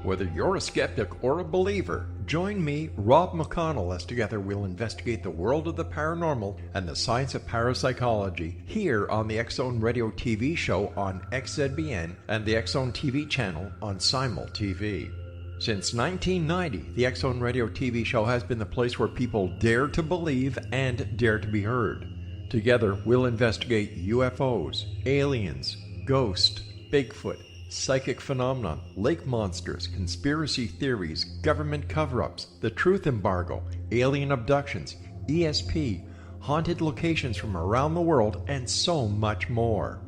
Whether you're a skeptic or a believer, join me, Rob McConnell, as together we'll investigate the world of the paranormal and the science of parapsychology here on the X-Zone Radio TV show on XZBN and the X-Zone TV channel on Simul TV. Since 1990, the X-Zone Radio TV show has been the place where people dare to believe and dare to be heard. Together, we'll investigate UFOs, aliens, ghosts, Bigfoot, psychic phenomenon, lake monsters, conspiracy theories, government cover-ups, the truth embargo, alien abductions, ESP, haunted locations from around the world, and so much more.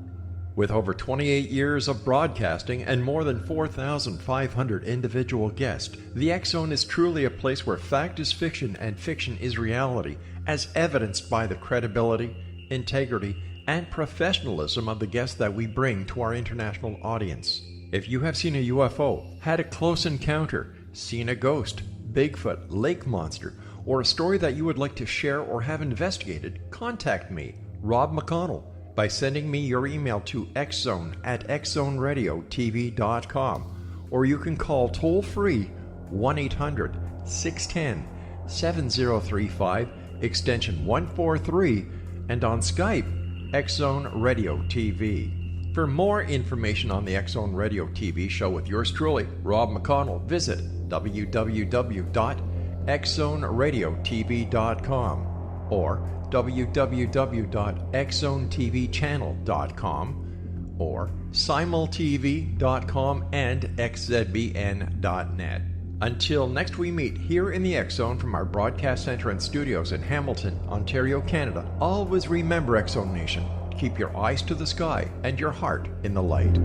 With over 28 years of broadcasting and more than 4,500 individual guests, the X-Zone is truly a place where fact is fiction and fiction is reality, as evidenced by the credibility, integrity, and professionalism of the guests that we bring to our international audience. If you have seen a UFO, had a close encounter, seen a ghost, Bigfoot, lake monster, or a story that you would like to share or have investigated, contact me, Rob McConnell, by sending me your email to xzone@xzoneradiotv.com, or you can call toll-free 1-800-610-7035, extension 143, and on Skype, X-Zone Radio TV. For more information on the X-Zone Radio TV show with yours truly, Rob McConnell, visit www.xzoneradiotv.com or www.xzonetvchannel.com or simultv.com and xzbn.net. Until next we meet here in the X-Zone from our broadcast center and studios in Hamilton, Ontario, Canada, always remember, X-Zone Nation, keep your eyes to the sky and your heart in the light.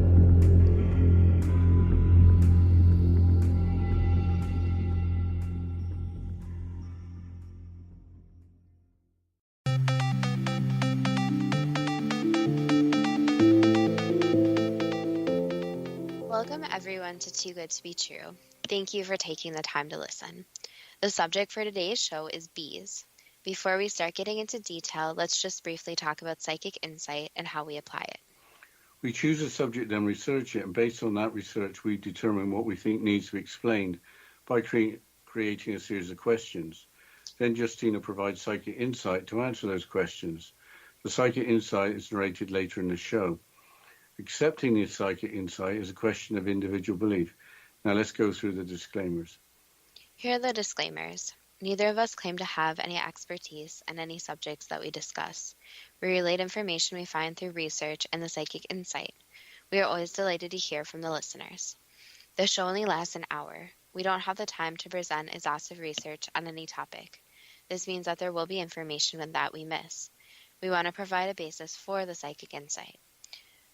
Welcome everyone to Too Good to Be True. Thank you for taking the time to listen. The subject for today's show is bees. Before we start getting into detail, let's just briefly talk about psychic insight and how we apply it. We choose a subject and research it, and based on that research, we determine what we think needs to be explained by creating a series of questions. Then Justina provides psychic insight to answer those questions. The psychic insight is narrated later in the show. Accepting the psychic insight is a question of individual belief. Now let's go through the disclaimers. Here are the disclaimers. Neither of us claim to have any expertise in any subjects that we discuss. We relate information we find through research and the psychic insight. We are always delighted to hear from the listeners. The show only lasts an hour. We don't have the time to present exhaustive research on any topic. This means that there will be information that we miss. We want to provide a basis for the psychic insight.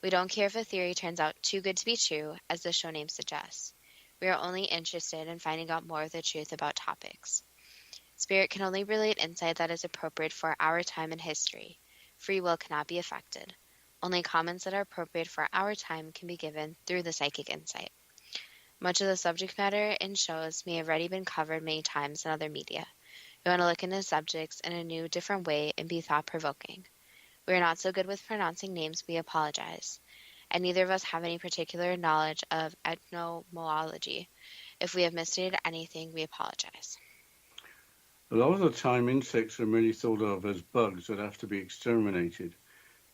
We don't care if a theory turns out too good to be true, as the show name suggests. We are only interested in finding out more of the truth about topics. Spirit can only relate insight that is appropriate for our time and history. Free will cannot be affected. Only comments that are appropriate for our time can be given through the psychic insight. Much of the subject matter in shows may have already been covered many times in other media. We want to look into subjects in a new, different way and be thought-provoking. We are not so good with pronouncing names, we apologize. And neither of us have any particular knowledge of etymology. If we have misstated anything, we apologize. A lot of the time, insects are merely thought of as bugs that have to be exterminated.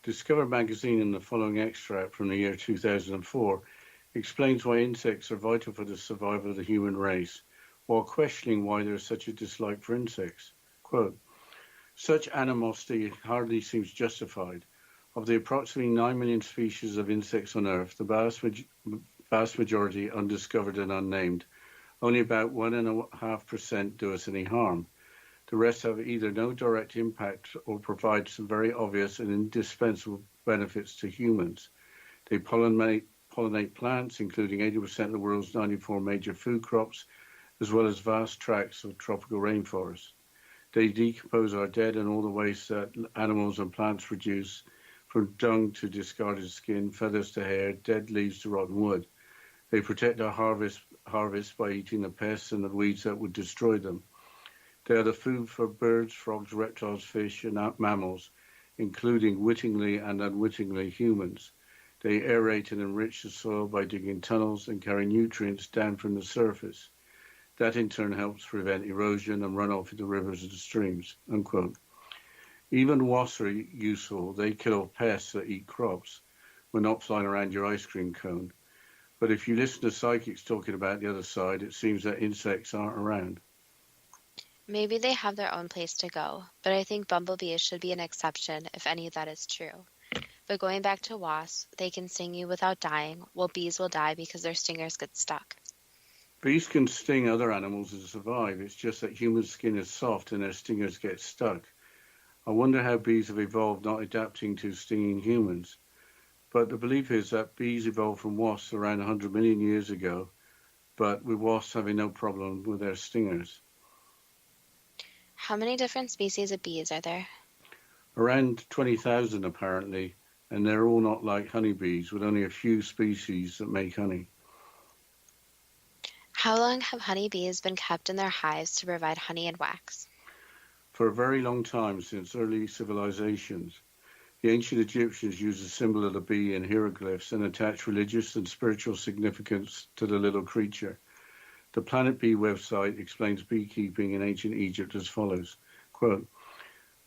Discover magazine in the following extract from the year 2004 explains why insects are vital for the survival of the human race, while questioning why there is such a dislike for insects. Quote, such animosity hardly seems justified. Of the approximately 9 million species of insects on Earth, the vast majority undiscovered and unnamed. Only about 1.5% do us any harm. The rest have either no direct impact or provide some very obvious and indispensable benefits to humans. They pollinate plants, including 80% of the world's 94 major food crops, as well as vast tracts of tropical rainforests. They decompose our dead and all the waste that animals and plants produce, from dung to discarded skin, feathers to hair, dead leaves to rotten wood. They protect our harvest by eating the pests and the weeds that would destroy them. They are the food for birds, frogs, reptiles, fish, and mammals, including wittingly and unwittingly humans. They aerate and enrich the soil by digging tunnels and carry nutrients down from the surface. That in turn helps prevent erosion and runoff into rivers and streams, unquote. Even wasps are useful. They kill off pests that eat crops when not flying around your ice cream cone. But if you listen to psychics talking about the other side, it seems that insects aren't around. Maybe they have their own place to go, but I think bumblebees should be an exception if any of that is true. But going back to wasps, they can sting you without dying, while bees will die because their stingers get stuck. Bees can sting other animals and survive. It's just that human skin is soft and their stingers get stuck. I wonder how bees have evolved not adapting to stinging humans. But the belief is that bees evolved from wasps around 100 million years ago, but with wasps having no problem with their stingers. How many different species of bees are there? Around 20,000 apparently, and they're all not like honeybees, with only a few species that make honey. How long have honeybees been kept in their hives to provide honey and wax? For a very long time, since early civilizations. The ancient Egyptians used the symbol of the bee in hieroglyphs and attached religious and spiritual significance to the little creature. The Planet Bee website explains beekeeping in ancient Egypt as follows, quote,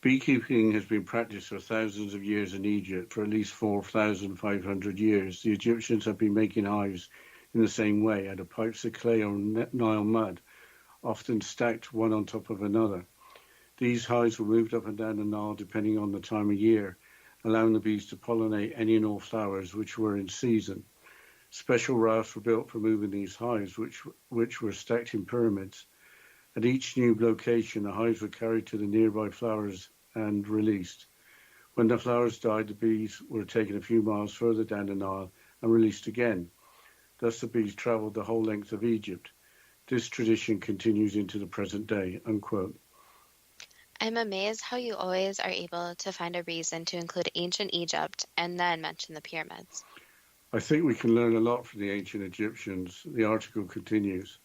beekeeping has been practiced for thousands of years in Egypt. For at least 4,500 years, the Egyptians have been making hives in the same way, out of pipes of clay or Nile mud, often stacked one on top of another. These hives were moved up and down the Nile depending on the time of year, allowing the bees to pollinate any and all flowers which were in season. Special rafts were built for moving these hives, which were stacked in pyramids. At each new location, the hives were carried to the nearby flowers and released. When the flowers died, the bees were taken a few miles further down the Nile and released again. Thus the bees travelled the whole length of Egypt. This tradition continues into the present day, unquote. I'm amazed how you always are able to find a reason to include ancient Egypt and then mention the pyramids. I think we can learn a lot from the ancient Egyptians. The article continues,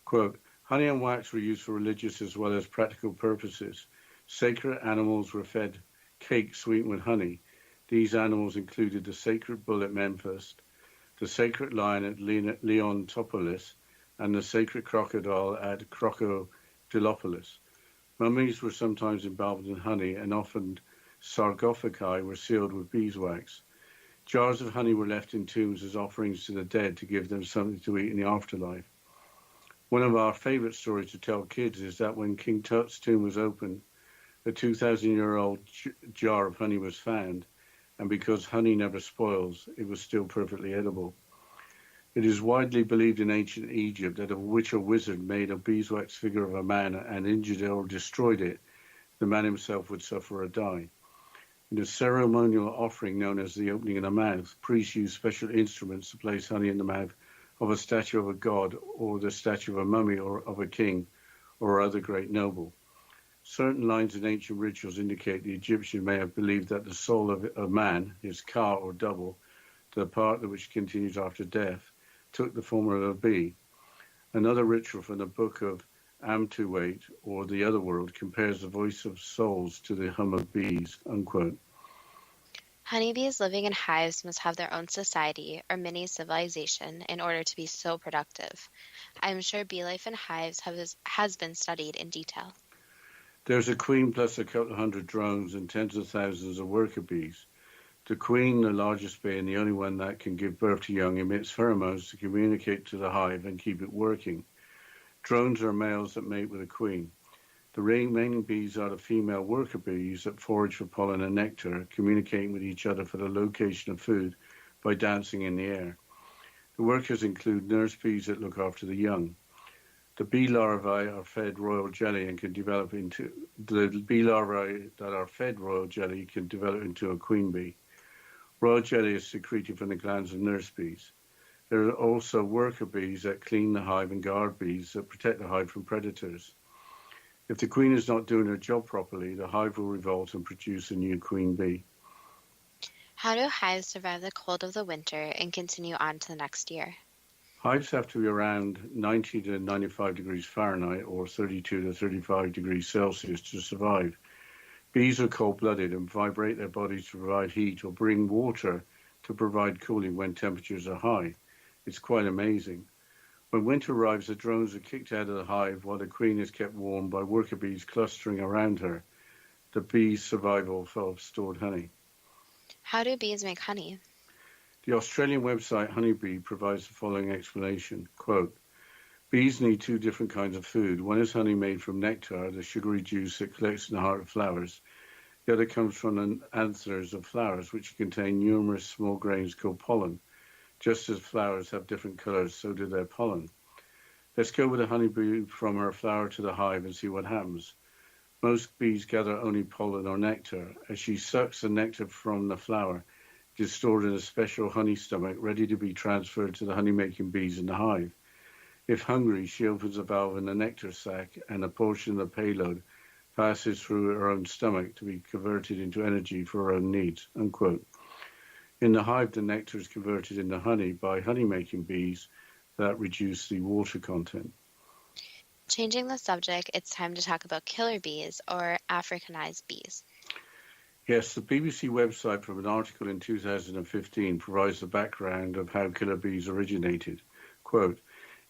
quote, honey and wax were used for religious as well as practical purposes. Sacred animals were fed cake sweetened with honey. These animals included the sacred bull at Memphis, the sacred lion at Leontopolis, and the sacred crocodile at Crocodilopolis. Mummies were sometimes embalmed in honey, and often sarcophagi were sealed with beeswax. Jars of honey were left in tombs as offerings to the dead to give them something to eat in the afterlife. One of our favourite stories to tell kids is that when King Tut's tomb was opened, a 2,000-year-old jar of honey was found, and because honey never spoils, it was still perfectly edible. It is widely believed in ancient Egypt that if a witch or wizard made a beeswax figure of a man and injured it or destroyed it, the man himself would suffer or die. In a ceremonial offering known as the opening of the mouth, priests used special instruments to place honey in the mouth of a statue of a god or the statue of a mummy or of a king or other great noble. Certain lines in ancient rituals indicate the Egyptian may have believed that the soul of a man, his ka or double, the part which continues after death, took the form of a bee. Another ritual from the book of Amtuwait, or the other world, compares the voice of souls to the hum of bees, unquote. Honeybees living in hives must have their own society or mini civilization in order to be so productive. I am sure bee life in hives has been studied in detail. There's a queen plus a couple of hundred drones and tens of thousands of worker bees. The queen, the largest bee and the only one that can give birth to young, emits pheromones to communicate to the hive and keep it working. Drones are males that mate with a queen. The remaining bees are the female worker bees that forage for pollen and nectar, communicating with each other for the location of food by dancing in the air. The workers include nurse bees that look after the young. The bee larvae are fed royal jelly and can develop into a queen bee. Royal jelly is secreted from the glands of nurse bees. There are also worker bees that clean the hive and guard bees that protect the hive from predators. If the queen is not doing her job properly, the hive will revolt and produce a new queen bee. How do hives survive the cold of the winter and continue on to the next year? Hives have to be around 90 to 95 degrees Fahrenheit or 32 to 35 degrees Celsius to survive. Bees are cold-blooded and vibrate their bodies to provide heat or bring water to provide cooling when temperatures are high. It's quite amazing. When winter arrives, the drones are kicked out of the hive while the queen is kept warm by worker bees clustering around her. The bees' survival of stored honey. How do bees make honey? The Australian website Honeybee provides the following explanation. Quote, bees need two different kinds of food. One is honey made from nectar, the sugary juice that collects in the heart of flowers. The other comes from the anthers of flowers, which contain numerous small grains called pollen. Just as flowers have different colors, so do their pollen. Let's go with a honeybee from her flower to the hive and see what happens. Most bees gather only pollen or nectar. As she sucks the nectar from the flower, it is stored in a special honey stomach, ready to be transferred to the honey-making bees in the hive. If hungry, she opens a valve in the nectar sac, and a portion of the payload passes through her own stomach to be converted into energy for her own needs. Unquote. In the hive, the nectar is converted into honey by honey-making bees that reduce the water content. Changing the subject, it's time to talk about killer bees or Africanized bees. Yes, the BBC website from an article in 2015 provides the background of how killer bees originated. Quote,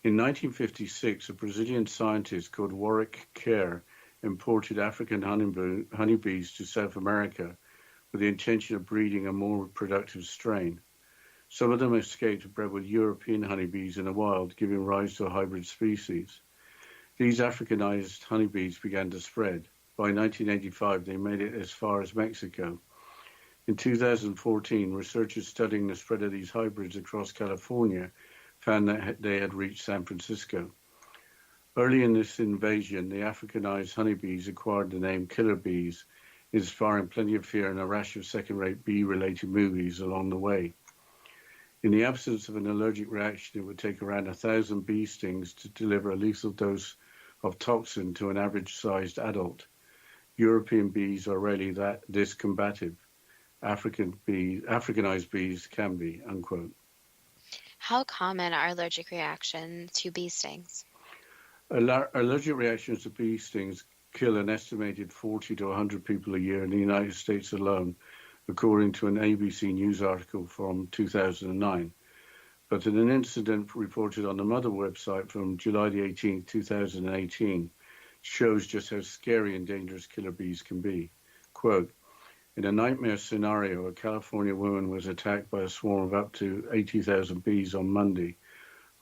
in 1956, a Brazilian scientist called Warwick Kerr imported African honeybees to South America with the intention of breeding a more productive strain. Some of them escaped and bred with European honeybees in the wild, giving rise to a hybrid species. These Africanized honeybees began to spread. By 1985, they made it as far as Mexico. In 2014, researchers studying the spread of these hybrids across California found that they had reached San Francisco. Early in this invasion, the Africanized honeybees acquired the name killer bees, inspiring plenty of fear and a rash of second-rate bee-related movies along the way. In the absence of an allergic reaction, it would take around 1,000 bee stings to deliver a lethal dose of toxin to an average-sized adult. European bees are rarely this combative. Africanized bees can be, unquote. How common are allergic reactions to bee stings? Allergic reactions to bee stings kill an estimated 40 to 100 people a year in the United States alone, according to an ABC News article from 2009. But in an incident reported on the Mother website from July the 18th, 2018, shows just how scary and dangerous killer bees can be. Quote, in a nightmare scenario, a California woman was attacked by a swarm of up to 80,000 bees on Monday.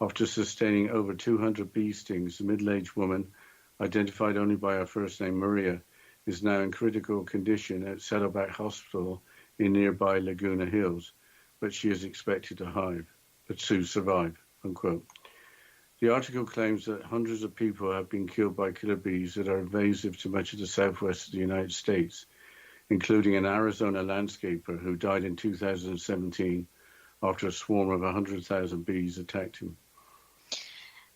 After sustaining over 200 bee stings, the middle-aged woman, identified only by her first name Maria, is now in critical condition at Saddleback Hospital in nearby Laguna Hills, but she is expected to survive, unquote. The article claims that hundreds of people have been killed by killer bees that are invasive to much of the southwest of the United States, including an Arizona landscaper who died in 2017 after a swarm of 100,000 bees attacked him.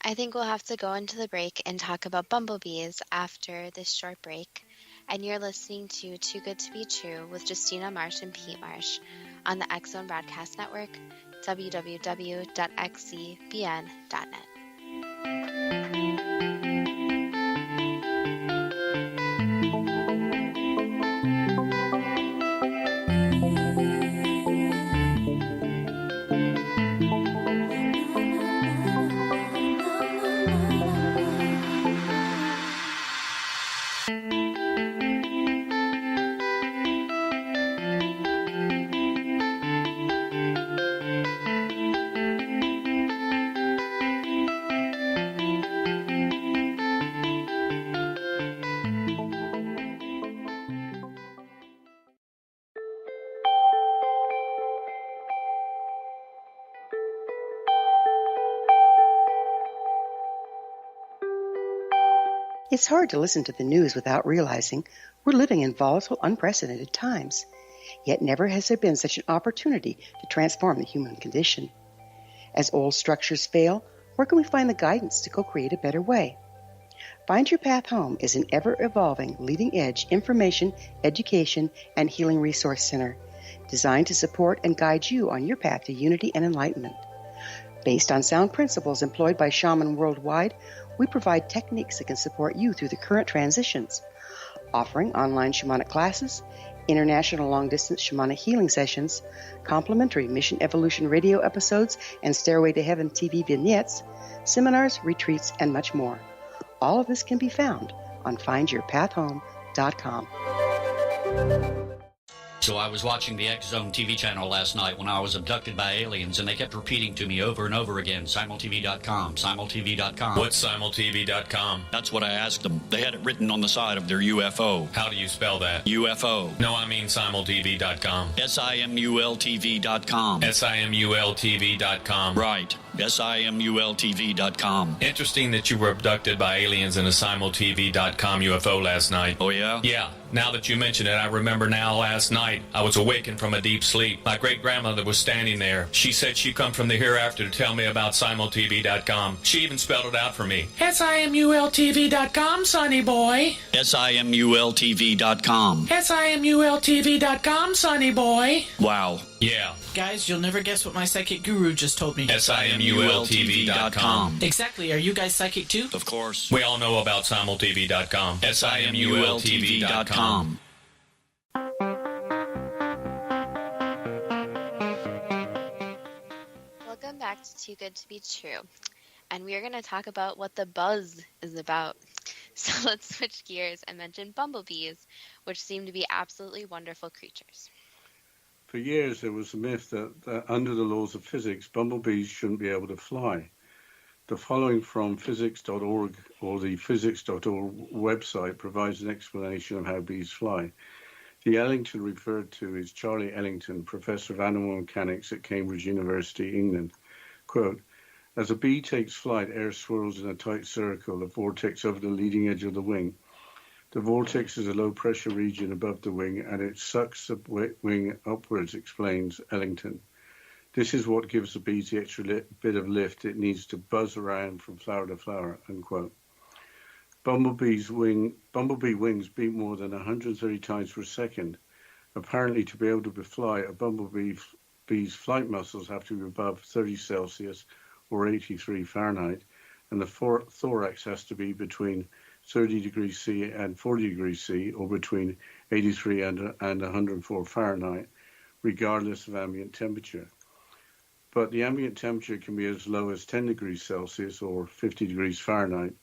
I think we'll have to go into the break and talk about bumblebees after this short break. And you're listening to Too Good to Be True with Justina Marsh and Pete Marsh on the X Zone Broadcast Network, www.xzbn.net. It's hard to listen to the news without realizing we're living in volatile, unprecedented times. Yet never has there been such an opportunity to transform the human condition. As old structures fail, where can we find the guidance to co-create a better way? Find Your Path Home is an ever-evolving, leading-edge information, education, and healing resource center designed to support and guide you on your path to unity and enlightenment. Based on sound principles employed by shaman worldwide, we provide techniques that can support you through the current transitions, offering online shamanic classes, international long-distance shamanic healing sessions, complimentary Mission Evolution radio episodes and Stairway to Heaven TV vignettes, seminars, retreats, and much more. All of this can be found on findyourpathhome.com. So I was watching the X Zone TV channel last night when I was abducted by aliens, and they kept repeating to me over and over again, simultv.com, simultv.com. What's simultv.com? That's what I asked them. They had it written on the side of their UFO. How do you spell that? UFO. No, I mean simultv.com. simultv.com. simultv.com. Right. simultv.com. Interesting that you were abducted by aliens in a simultv.com UFO last night. Oh, yeah? Yeah. Now that you mention it, I remember now last night I was awakened from a deep sleep. My great-grandmother was standing there. She said she'd come from the hereafter to tell me about simultv.com. She even spelled it out for me. simultv.com, sonny boy. simultv.com. simultv.com, sonny boy. Wow. Yeah. Guys, you'll never guess what my psychic guru just told me. simultv.com. Exactly. Are you guys psychic too? Of course. We all know about simultv.com. simultv.com. Welcome back to Too Good to Be True. And we are going to talk about what the buzz is about. So let's switch gears and mention bumblebees, which seem to be absolutely wonderful creatures. For years, there was a myth that under the laws of physics, bumblebees shouldn't be able to fly. The following from physics.org or the physics.org website provides an explanation of how bees fly. The Ellington referred to is Charlie Ellington, professor of animal mechanics at Cambridge University, England. Quote, as a bee takes flight, air swirls in a tight circle, a vortex over the leading edge of the wing. The vortex is a low-pressure region above the wing, and it sucks the wing upwards, explains Ellington. This is what gives the bees the extra bit of lift it needs to buzz around from flower to flower, unquote. Bumblebee wings beat more than 130 times per second. Apparently, to be able to fly, a bumblebee's flight muscles have to be above 30 Celsius or 83 Fahrenheit, and the thorax has to be between 30 degrees C and 40 degrees C, or between 83 and 104 Fahrenheit, regardless of ambient temperature. But the ambient temperature can be as low as 10 degrees Celsius or 50 degrees Fahrenheit,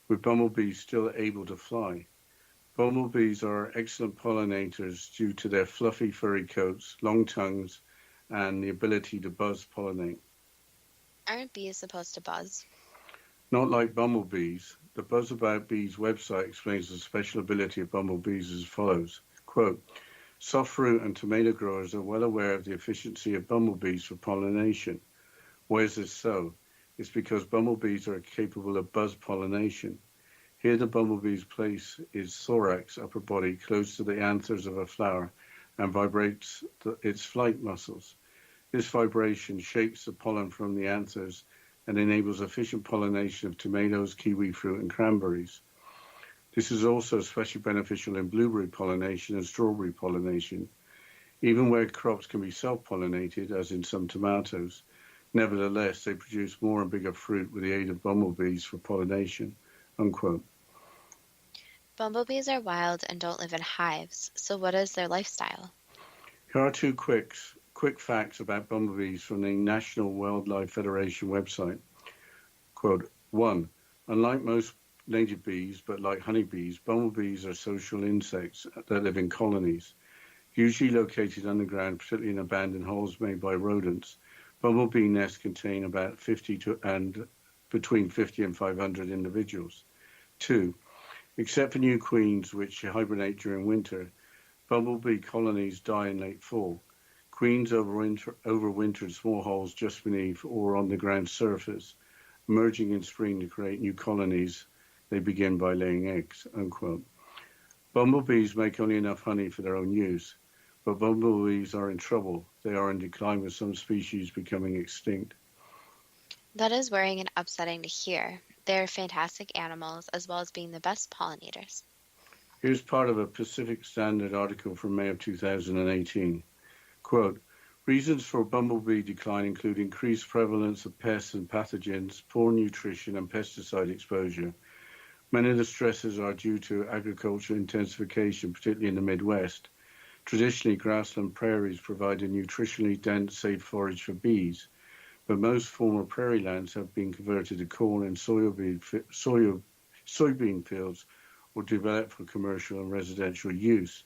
with bumblebees still able to fly. Bumblebees are excellent pollinators due to their fluffy furry coats, long tongues, and the ability to buzz pollinate. Aren't bees supposed to buzz? Not like bumblebees. The Buzz About Bees website explains the special ability of bumblebees as follows. Quote, soft fruit and tomato growers are well aware of the efficiency of bumblebees for pollination. Why is this so? It's because bumblebees are capable of buzz pollination. Here the bumblebee's place is thorax, upper body, close to the anthers of a flower and vibrates its flight muscles. This vibration shakes the pollen from the anthers and enables efficient pollination of tomatoes, kiwi fruit, and cranberries. This is also especially beneficial in blueberry pollination and strawberry pollination, even where crops can be self-pollinated, as in some tomatoes. Nevertheless, they produce more and bigger fruit with the aid of bumblebees for pollination, unquote. Bumblebees are wild and don't live in hives, so what is their lifestyle? Here are two quick facts about bumblebees from the National Wildlife Federation website. Quote, 1. Unlike most native bees, but like honeybees, bumblebees are social insects that live in colonies, usually located underground, particularly in abandoned holes made by rodents. Bumblebee nests contain about between 50 and 500 individuals. 2. Except for new queens, which hibernate during winter, bumblebee colonies die in late fall. Queens overwinter in small holes just beneath or on the ground surface. Emerging in spring to create new colonies, they begin by laying eggs, unquote. Bumblebees make only enough honey for their own use, but bumblebees are in trouble. They are in decline, with some species becoming extinct. That is worrying and upsetting to hear. They are fantastic animals, as well as being the best pollinators. Here's part of a Pacific Standard article from May of 2018. Quote, reasons for bumblebee decline include increased prevalence of pests and pathogens, poor nutrition, and pesticide exposure. Many of the stresses are due to agricultural intensification, particularly in the Midwest. Traditionally, grassland prairies provided nutritionally dense, safe forage for bees, but most former prairie lands have been converted to corn and soybean fields or developed for commercial and residential use.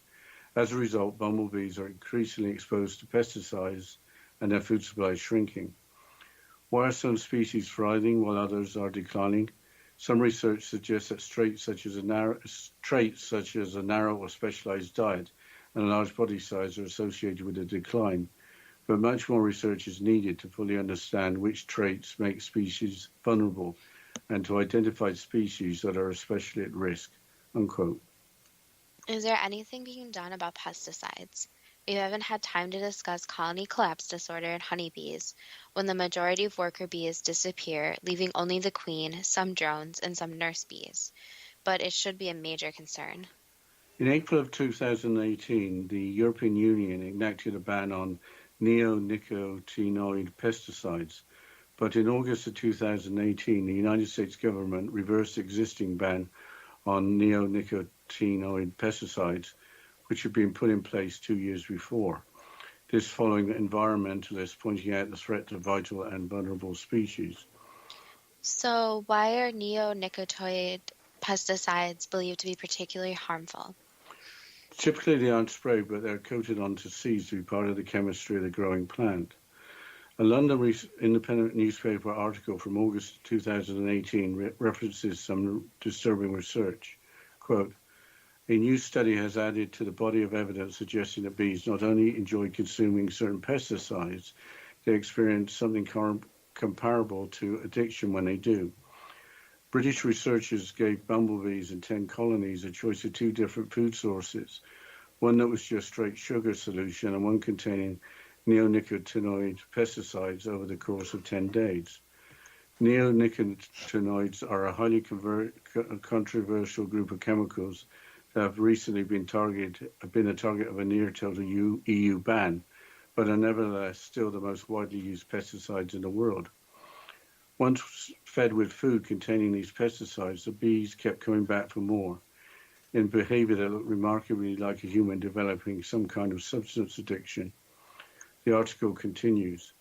As a result, bumblebees are increasingly exposed to pesticides and their food supply is shrinking. Why are some species thriving while others are declining? Some research suggests that traits such as a narrow or specialized diet and a large body size are associated with a decline, but much more research is needed to fully understand which traits make species vulnerable and to identify species that are especially at risk." Unquote. Is there anything being done about pesticides? We haven't had time to discuss colony collapse disorder in honeybees, when the majority of worker bees disappear, leaving only the queen, some drones, and some nurse bees. But it should be a major concern. In April of 2018, the European Union enacted a ban on neonicotinoid pesticides, but in August of 2018, the United States government reversed the existing ban on neonicotinoid pesticides, which had been put in place 2 years before. This following environmentalists pointing out the threat to vital and vulnerable species. So why are neonicotinoid pesticides believed to be particularly harmful? Typically they aren't sprayed, but they're coated onto seeds to be part of the chemistry of the growing plant. A London independent newspaper article from August 2018 references some disturbing research. Quote, "A new study has added to the body of evidence suggesting that bees not only enjoy consuming certain pesticides, they experience something comparable to addiction when they do." British researchers gave bumblebees in 10 colonies a choice of 2 different food sources, one that was just straight sugar solution and one containing neonicotinoid pesticides over the course of 10 days. Neonicotinoids are a highly controversial group of chemicals that have recently been a target of a near total EU ban, but are nevertheless still the most widely used pesticides in the world. Once fed with food containing these pesticides, the bees kept coming back for more, in behavior that looked remarkably like a human developing some kind of substance addiction. The article continues.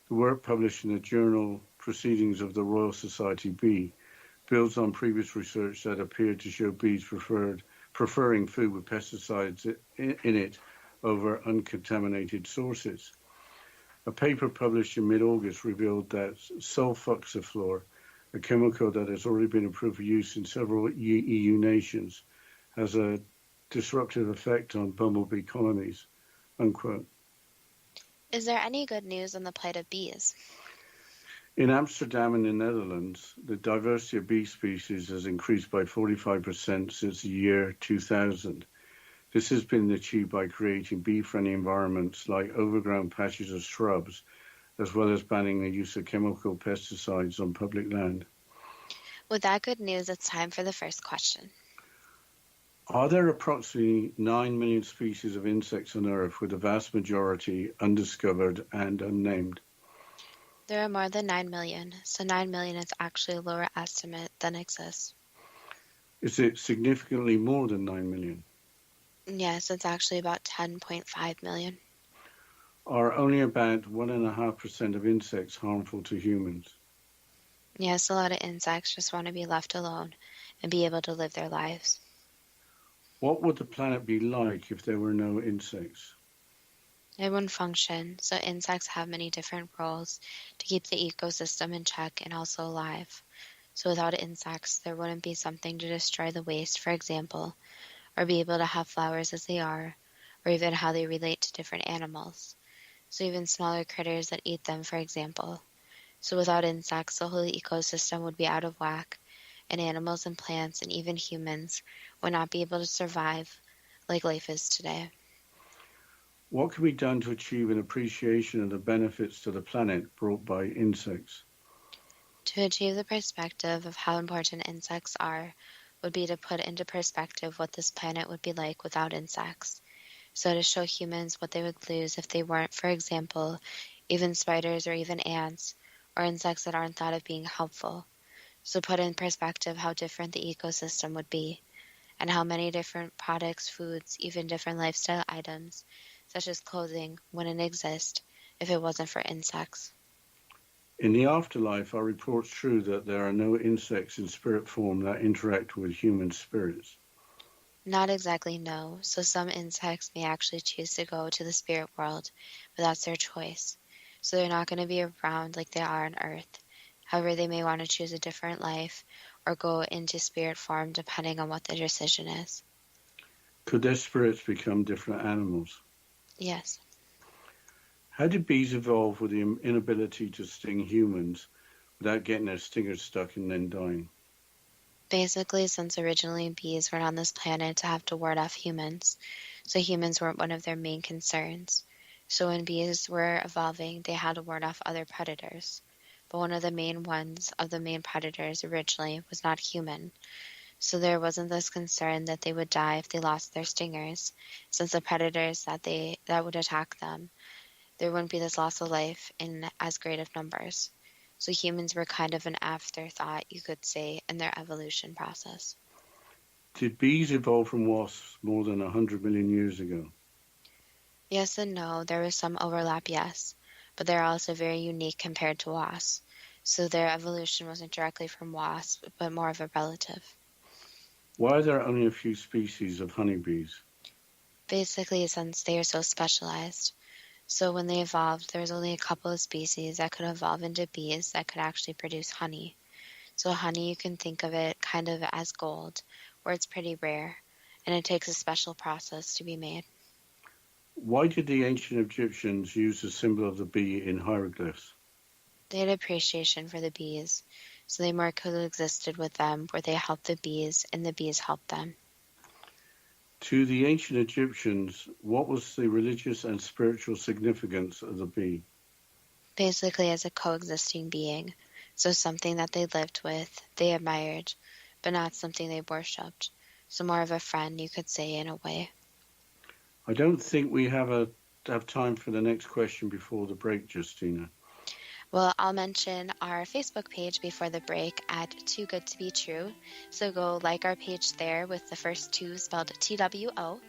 The work published in the journal Proceedings of the Royal Society Bee builds on previous research that appeared to show bees preferring food with pesticides in it over uncontaminated sources. A paper published in mid-August revealed that sulfoxaflor, a chemical that has already been approved for use in several EU nations, has a disruptive effect on bumblebee colonies. Unquote. Is there any good news on the plight of bees? In Amsterdam in the Netherlands, the diversity of bee species has increased by 45% since the year 2000. This has been achieved by creating bee-friendly environments like overgrown patches of shrubs, as well as banning the use of chemical pesticides on public land. With that good news, it's time for the first question. Are there approximately 9 million species of insects on Earth, with the vast majority undiscovered and unnamed? There are more than 9 million, so 9 million is actually a lower estimate than exists. Is it significantly more than 9 million? Yes, it's actually about 10.5 million. Are only about 1.5% of insects harmful to humans? Yes, a lot of insects just want to be left alone and be able to live their lives. What would the planet be like if there were no insects? It wouldn't function, so insects have many different roles to keep the ecosystem in check and also alive. So without insects, there wouldn't be something to destroy the waste, for example, or be able to have flowers as they are, or even how they relate to different animals. So even smaller critters that eat them, for example. So without insects, the whole ecosystem would be out of whack, and animals and plants and even humans would not be able to survive like life is today. What can be done to achieve an appreciation of the benefits to the planet brought by insects? To achieve the perspective of how important insects are would be to put into perspective what this planet would be like without insects. So to show humans what they would lose if they weren't, for example, even spiders or even ants, or insects that aren't thought of being helpful. So put in perspective how different the ecosystem would be. and how many different products, foods, even different lifestyle items, such as clothing, wouldn't exist if it wasn't for insects. In the afterlife, are reports true that there are no insects in spirit form that interact with human spirits? Not exactly no, so some insects may actually choose to go to the spirit world, but that's their choice. So they're not going to be around like they are on Earth. However, they may want to choose a different life or go into spirit form depending on what their decision is. Could their spirits become different animals? Yes. How did bees evolve with the inability to sting humans without getting their stingers stuck and then dying? Basically, since originally bees were on this planet to have to ward off humans, so humans weren't one of their main concerns. So when bees were evolving, they had to ward off other predators. But one of the main ones of the main predators originally was not human. So there wasn't this concern that they would die if they lost their stingers, since the predators that would attack them, there wouldn't be this loss of life in as great of numbers. So humans were kind of an afterthought, you could say, in their evolution process. Did bees evolve from wasps more than 100 million years ago? Yes and no. There was some overlap, yes. But they're also very unique compared to wasps. So their evolution wasn't directly from wasps, but more of a relative. Why are there only a few species of honeybees? Basically, since they are so specialized. So when they evolved, there was only a couple of species that could evolve into bees that could actually produce honey. So honey, you can think of it kind of as gold, where it's pretty rare, and it takes a special process to be made. Why did the ancient Egyptians use the symbol of the bee in hieroglyphs? They had appreciation for the bees, so they more coexisted with them, where they helped the bees and the bees helped them. To the ancient Egyptians, what was the religious and spiritual significance of the bee? Basically as a coexisting being, so something that they lived with, they admired, but not something they worshipped. So more of a friend, you could say, in a way. I don't think we have time for the next question before the break, Justina. Well, I'll mention our Facebook page before the break at Too Good to Be True. So go like our page there with the first two spelled TWO.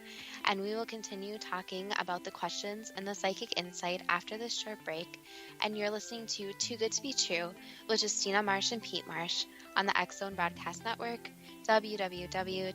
And we will continue talking about the questions and the psychic insight after this short break. And you're listening to Too Good to Be True with Justina Marsh and Pete Marsh on the X-Zone Broadcast Network, www.xzbn.net.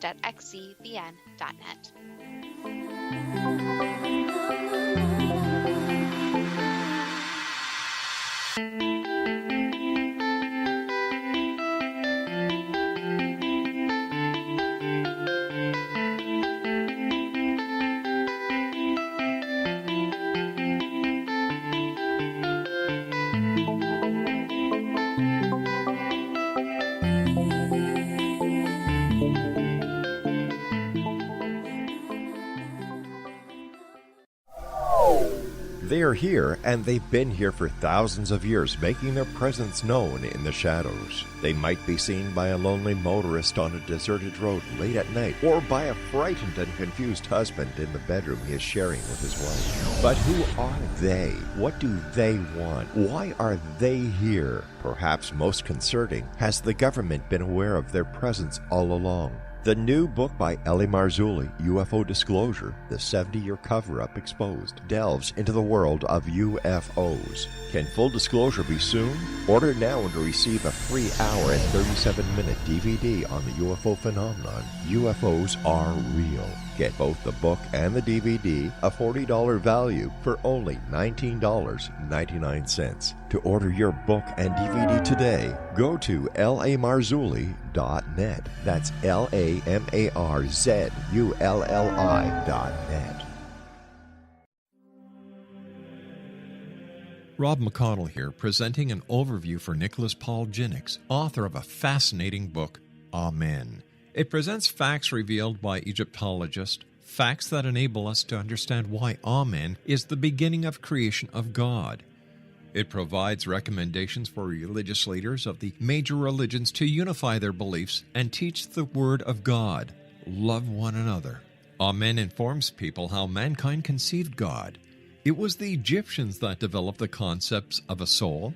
They are here, and they've been here for thousands of years, making their presence known in the shadows. They might be seen by a lonely motorist on a deserted road late at night, or by a frightened and confused husband in the bedroom he is sharing with his wife. But who are they? What do they want? Why are they here? Perhaps most concerning, has the government been aware of their presence all along? The new book by L.A. Marzulli, UFO Disclosure, the 70-year cover-up exposed, delves into the world of UFOs. Can full disclosure be soon? Order now and receive a free hour and 37-minute DVD on the UFO phenomenon. UFOs are real. Get both the book and the DVD, a $40 value, for only $19.99. To order your book and DVD today, go to lamarzulli.net. That's LAMARZULLI.net. Rob McConnell here, presenting an overview for Nicholas Paul Jennings, author of a fascinating book, Amen. It presents facts revealed by Egyptologists, facts that enable us to understand why Amen is the beginning of creation of God. It provides recommendations for religious leaders of the major religions to unify their beliefs and teach the Word of God. Love one another. Amen informs people how mankind conceived God. It was the Egyptians that developed the concepts of a soul,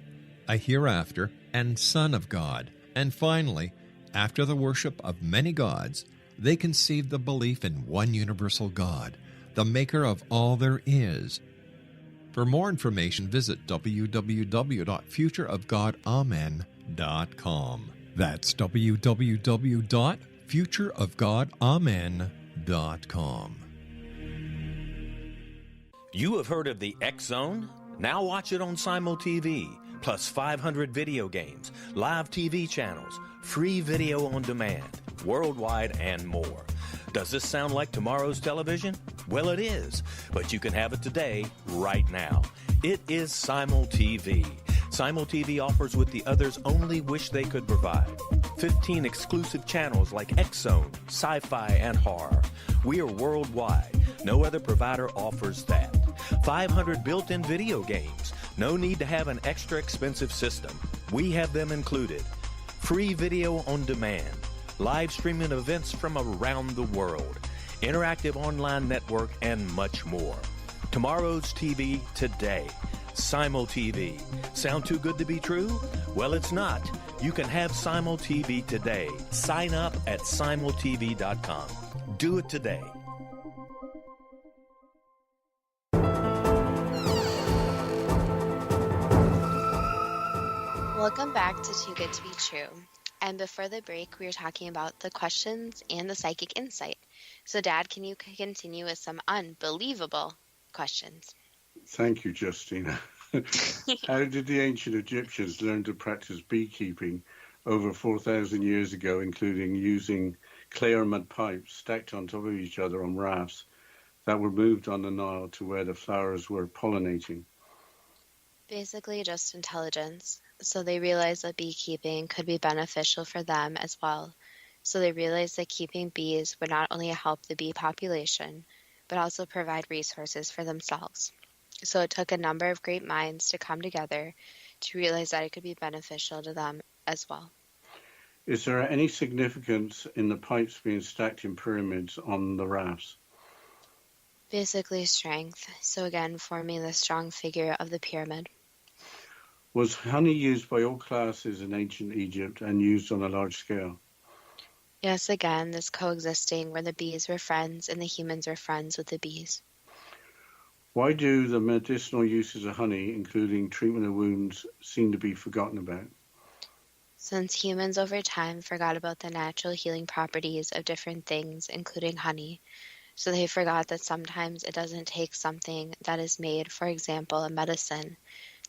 a hereafter, and Son of God. And finally, after the worship of many gods, they conceived the belief in one universal God, the maker of all there is. For more information, visit www.futureofgodamen.com. That's www.futureofgodamen.com. You have heard of the X Zone? Now watch it on Simul TV, plus 500 video games, live TV channels, free video on demand, worldwide, and more. Does this sound like tomorrow's television? Well, it is, but you can have it today, right now. It is Simul TV. Simul TV offers what the others only wish they could provide. 15 exclusive channels like X Zone, sci-fi, and horror. We are worldwide. No other provider offers that. 500 built-in video games. No need to have an extra expensive system. We have them included. Free video on demand. Live streaming events from around the world. Interactive online network, and much more. Tomorrow's TV today. Simul TV. Sound too good to be true? Well, it's not. You can have Simul TV today. Sign up at simultv.com. Do it today. Welcome back to Too Good to Be True. And before the break, we were talking about the questions and the psychic insight. So, Dad, can you continue with some unbelievable questions? Thank you, Justina. How did the ancient Egyptians learn to practice beekeeping over 4,000 years ago, including using clay or mud pipes stacked on top of each other on rafts that were moved on the Nile to where the flowers were pollinating? Basically, just intelligence. So they realized that beekeeping could be beneficial for them as well. So they realized that keeping bees would not only help the bee population, but also provide resources for themselves. So it took a number of great minds to come together to realize that it could be beneficial to them as well. Is there any significance in the pipes being stacked in pyramids on the rafts? Basically strength. So again, forming the strong figure of the pyramid. Was honey used by all classes in ancient Egypt and used on a large scale? Yes, again, this coexisting where the bees were friends and the humans were friends with the bees. Why do the medicinal uses of honey, including treatment of wounds, seem to be forgotten about? Since humans over time forgot about the natural healing properties of different things, including honey, so they forgot that sometimes it doesn't take something that is made, for example, a medicine.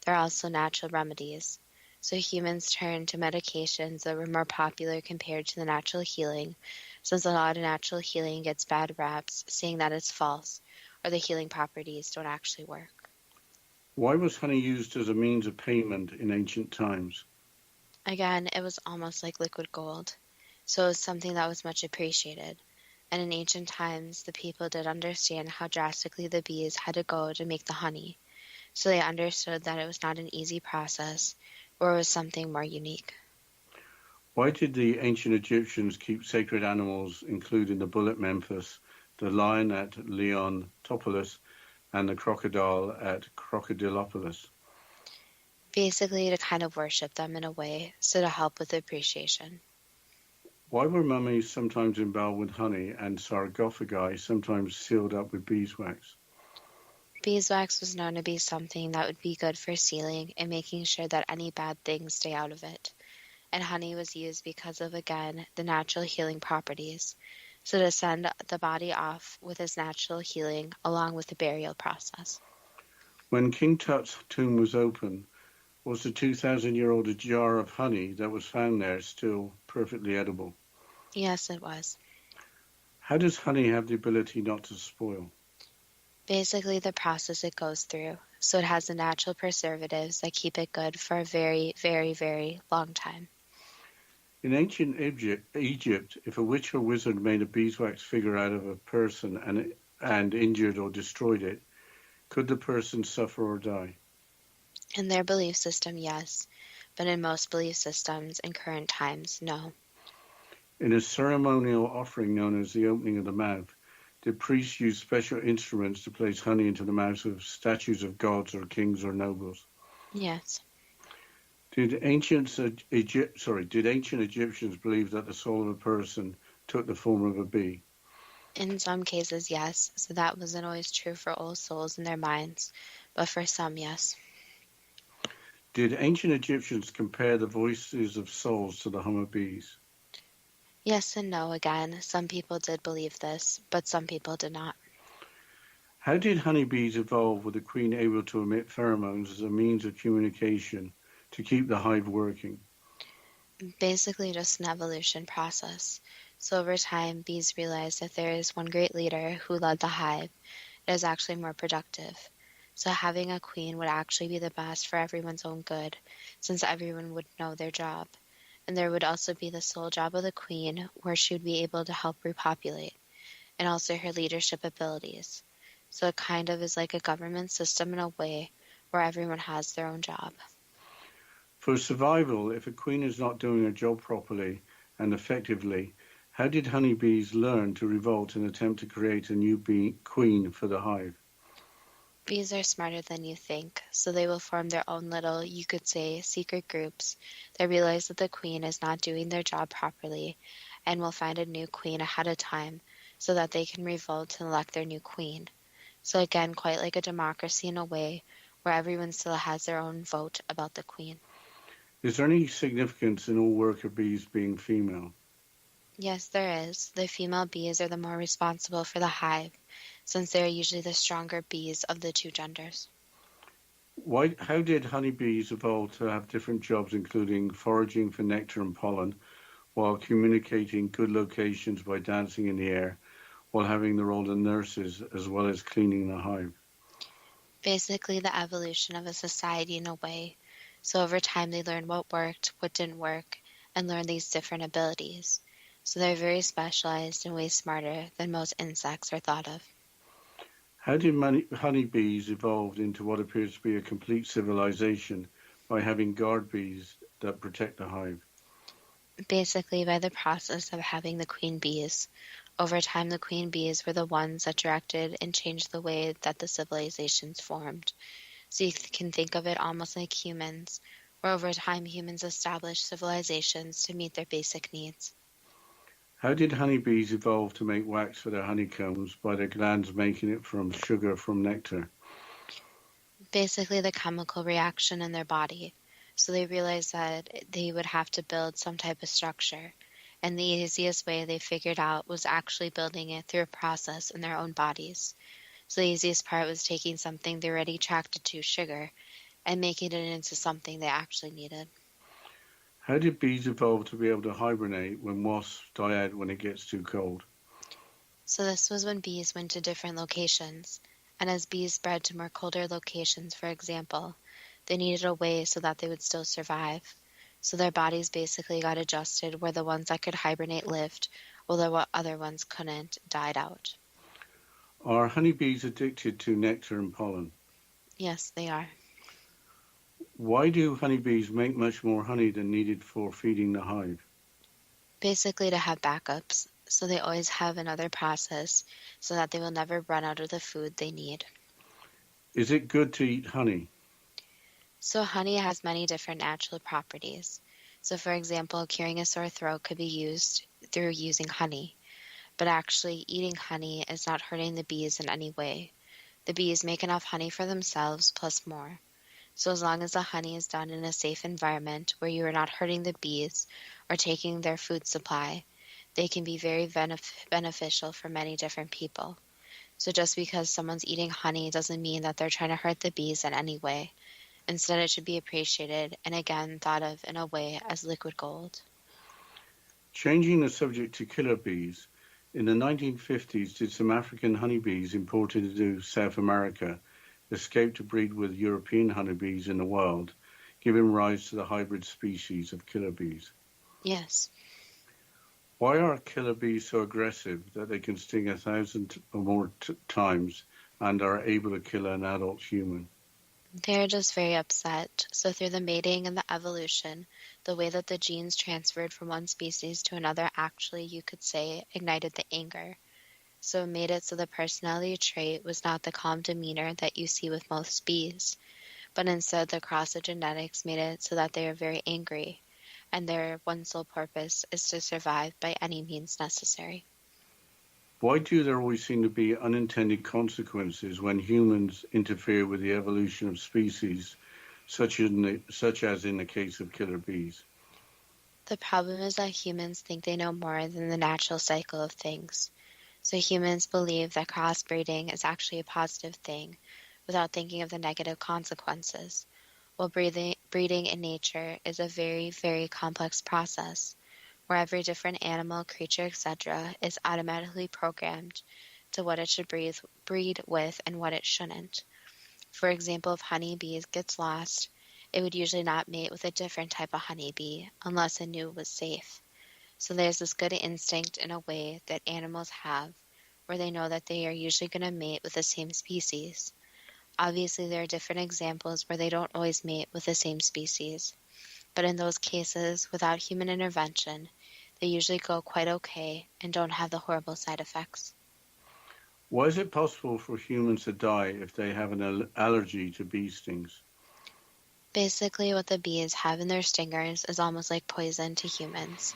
There are also natural remedies. So humans turned to medications that were more popular compared to the natural healing, since a lot of natural healing gets bad raps, saying that it's false, or the healing properties don't actually work. Why was honey used as a means of payment in ancient times? Again, it was almost like liquid gold. So it was something that was much appreciated. And in ancient times, the people did understand how drastically the bees had to go to make the honey. So they understood that it was not an easy process, or it was something more unique. Why did the ancient Egyptians keep sacred animals, including the bull at Memphis, the lion at Leontopolis, and the crocodile at Crocodilopolis? Basically to kind of worship them in a way, so to help with appreciation. Why were mummies sometimes emboweled with honey and sarcophagi sometimes sealed up with beeswax? Beeswax was known to be something that would be good for sealing and making sure that any bad things stay out of it. And honey was used because of, again, the natural healing properties. So to send the body off with its natural healing along with the burial process. When King Tut's tomb was open, was the 2,000-year-old jar of honey that was found there still perfectly edible? Yes, it was. How does honey have the ability not to spoil? Basically the process it goes through. So it has the natural preservatives that keep it good for a very, very, very long time. In ancient Egypt, if a witch or wizard made a beeswax figure out of a person and injured or destroyed it, could the person suffer or die? In their belief system, yes. But in most belief systems in current times, no. In a ceremonial offering known as the opening of the mouth, did priests use special instruments to place honey into the mouths of statues of gods or kings or nobles? Yes. Did ancient Egyptians believe that the soul of a person took the form of a bee? In some cases, yes, so that wasn't always true for all souls in their minds, but for some, yes. Did ancient Egyptians compare the voices of souls to the hum of bees? Yes and no again. Some people did believe this, but some people did not. How did honeybees evolve with the queen able to emit pheromones as a means of communication to keep the hive working? Basically just an evolution process. So over time, bees realized that there is one great leader who led the hive that is actually more productive. So having a queen would actually be the best for everyone's own good, since everyone would know their job. And there would also be the sole job of the queen, where she would be able to help repopulate, and also her leadership abilities. So it kind of is like a government system in a way, where everyone has their own job. For survival, if a queen is not doing her job properly and effectively, how did honeybees learn to revolt and attempt to create a new queen for the hive? Bees are smarter than you think, so they will form their own little, you could say, secret groups that realize that the queen is not doing their job properly and will find a new queen ahead of time so that they can revolt and elect their new queen. So again, quite like a democracy in a way, where everyone still has their own vote about the queen. Is there any significance in all worker bees being female? Yes, there is. The female bees are the more responsible for the hive, since they are usually the stronger bees of the two genders. How did honeybees evolve to have different jobs, including foraging for nectar and pollen, while communicating good locations by dancing in the air, while having the role of nurses as well as cleaning the hive? Basically, the evolution of a society in a way. So over time, they learned what worked, what didn't work, and learned these different abilities. So they're very specialized and way smarter than most insects are thought of. How did honeybees evolve into what appears to be a complete civilization by having guard bees that protect the hive? Basically, by the process of having the queen bees. Over time, the queen bees were the ones that directed and changed the way that the civilizations formed. So you can think of it almost like humans, where over time humans established civilizations to meet their basic needs. How did honeybees evolve to make wax for their honeycombs by their glands making it from sugar from nectar? Basically, the chemical reaction in their body. So they realized that they would have to build some type of structure. And the easiest way they figured out was actually building it through a process in their own bodies. So the easiest part was taking something they're already attracted to, sugar, and making it into something they actually needed. How did bees evolve to be able to hibernate when wasps die out when it gets too cold? So this was when bees went to different locations. And as bees spread to more colder locations, for example, they needed a way so that they would still survive. So their bodies basically got adjusted where the ones that could hibernate lived, while the other ones couldn't died out. Are honeybees addicted to nectar and pollen? Yes, they are. Why do honeybees make much more honey than needed for feeding the hive? Basically to have backups, so they always have another process so that they will never run out of the food they need. Is it good to eat honey? So honey has many different natural properties. So for example, curing a sore throat could be used through using honey. But actually, eating honey is not hurting the bees in any way. The bees make enough honey for themselves plus more. So as long as the honey is done in a safe environment where you are not hurting the bees or taking their food supply, they can be very beneficial for many different people. So just because someone's eating honey doesn't mean that they're trying to hurt the bees in any way. Instead, it should be appreciated and again thought of in a way as liquid gold. Changing the subject to killer bees, in the 1950s, did some African honeybees imported into South America escape to breed with European honeybees in the wild, giving rise to the hybrid species of killer bees? Yes. Why are killer bees so aggressive that they can sting 1,000 or more times and are able to kill an adult human? They're just very upset. So through the mating and the evolution, the way that the genes transferred from one species to another actually, you could say, ignited the anger. So it made it so the personality trait was not the calm demeanor that you see with most bees, but instead the cross of genetics made it so that they are very angry. and their one sole purpose is to survive by any means necessary. Why do there always seem to be unintended consequences when humans interfere with the evolution of species, such as in the case of killer bees? The problem is that humans think they know more than the natural cycle of things. So humans believe that crossbreeding is actually a positive thing without thinking of the negative consequences, while breeding in nature is a very, very complex process where every different animal, creature, etc. is automatically programmed to what it should breed with and what it shouldn't. For example, if honeybees gets lost, it would usually not mate with a different type of honeybee unless it knew it was safe. So there's this good instinct in a way that animals have where they know that they are usually going to mate with the same species. Obviously, there are different examples where they don't always mate with the same species. But in those cases, without human intervention, they usually go quite okay and don't have the horrible side effects. Why is it possible for humans to die if they have an allergy to bee stings? Basically, what the bees have in their stingers is almost like poison to humans.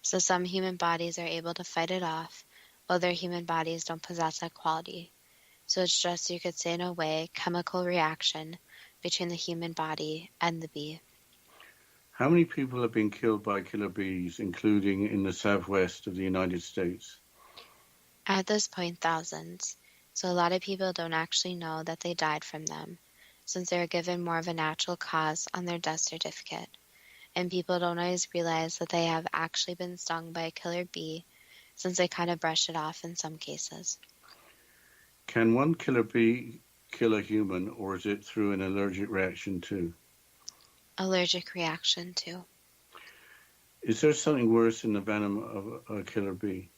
So some human bodies are able to fight it off, while other human bodies don't possess that quality. So it's just, you could say in a way, chemical reaction between the human body and the bee. How many people have been killed by killer bees, including in the southwest of the United States? At this point, thousands. So a lot of people don't actually know that they died from them, since they are given more of a natural cause on their death certificate. And people don't always realize that they have actually been stung by a killer bee, since they kind of brush it off in some cases. Can one killer bee kill a human, or is it through an allergic reaction too? Allergic reaction too. Is there something worse than the venom of a killer bee?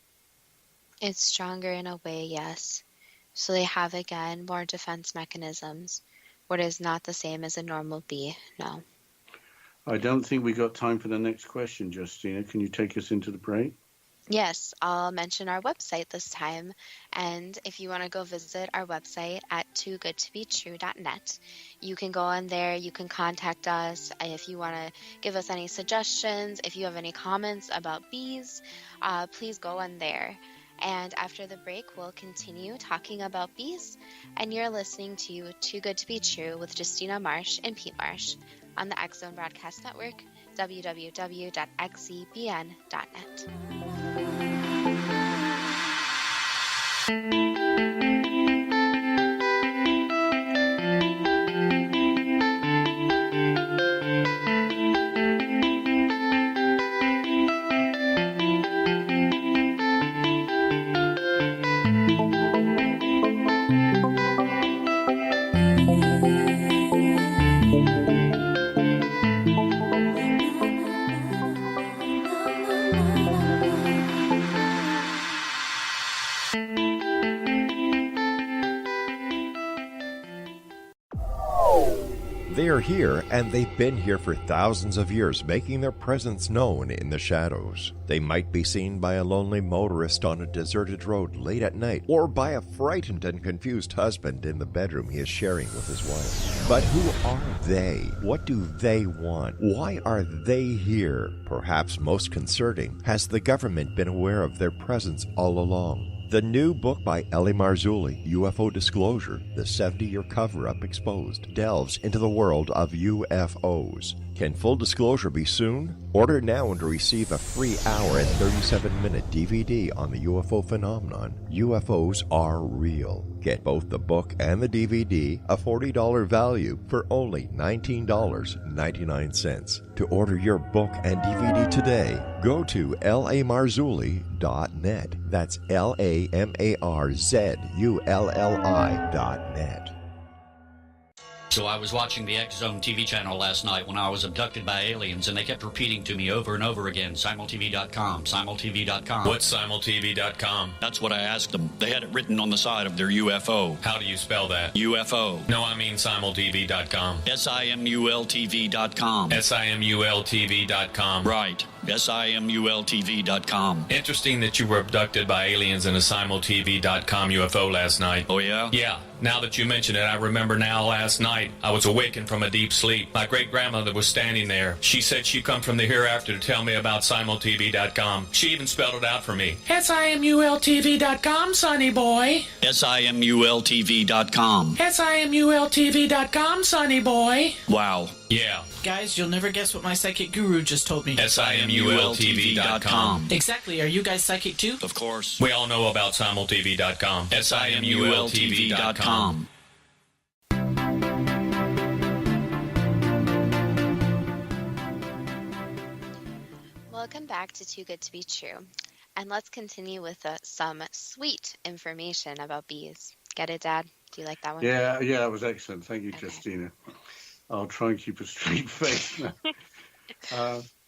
It's stronger in a way, yes. So they have, again, more defense mechanisms, what is not the same as a normal bee, no. I don't think we got time for the next question, Justina. Can you take us into the break? Yes, I'll mention our website this time, and if you want to go visit our website at toogoodtobetrue.net, you can go on there, you can contact us if you want to give us any suggestions, if you have any comments about bees, please go on there. And after the break, we'll continue talking about bees, and you're listening to Too Good to Be True with Justina Marsh and Pete Marsh on the X Zone Broadcast Network, www.xzbn.net. They are here, and they've been here for thousands of years, making their presence known in the shadows. They might be seen by a lonely motorist on a deserted road late at night, or by a frightened and confused husband in the bedroom he is sharing with his wife. But who are they? What do they want? Why are they here? Perhaps most concerning, has the government been aware of their presence all along? The new book by Ellie Marzulli, UFO Disclosure, the 70-year cover-up exposed, delves into the world of UFOs. Can full disclosure be soon? Order now and receive a free hour and 37-minute DVD on the UFO phenomenon. UFOs are real. Get both the book and the DVD, a $40 value, for only $19.99. To order your book and DVD today, go to lamarzulli.net. That's LAMARZULLI.net. So I was watching the X Zone TV channel last night when I was abducted by aliens, and they kept repeating to me over and over again, simultv.com, simultv.com. What's simultv.com? That's what I asked them. They had it written on the side of their UFO. How do you spell that? UFO. No, I mean simultv.com. SIMULTV.com. SIMULTV.com. Right. SIMULTV.com. Interesting that you were abducted by aliens in a simultv.com UFO last night. Oh, yeah? Yeah. Now that you mention it, I remember now last night I was awakened from a deep sleep. My great-grandmother was standing there. She said she'd come from the hereafter to tell me about simultv.com. She even spelled it out for me. simultv.com, sonny boy. simultv.com. simultv.com, sonny boy. Wow. Yeah. Guys, you'll never guess what my psychic guru just told me. simultv.com. Exactly. Are you guys psychic too? Of course. We all know about simultv.com. simultv.com. Welcome back to Too Good to Be True. And let's continue with some sweet information about bees. Get it, Dad? Do you like that one? Yeah, that was excellent. Thank you, Okay. Justina. I'll try and keep a straight face now.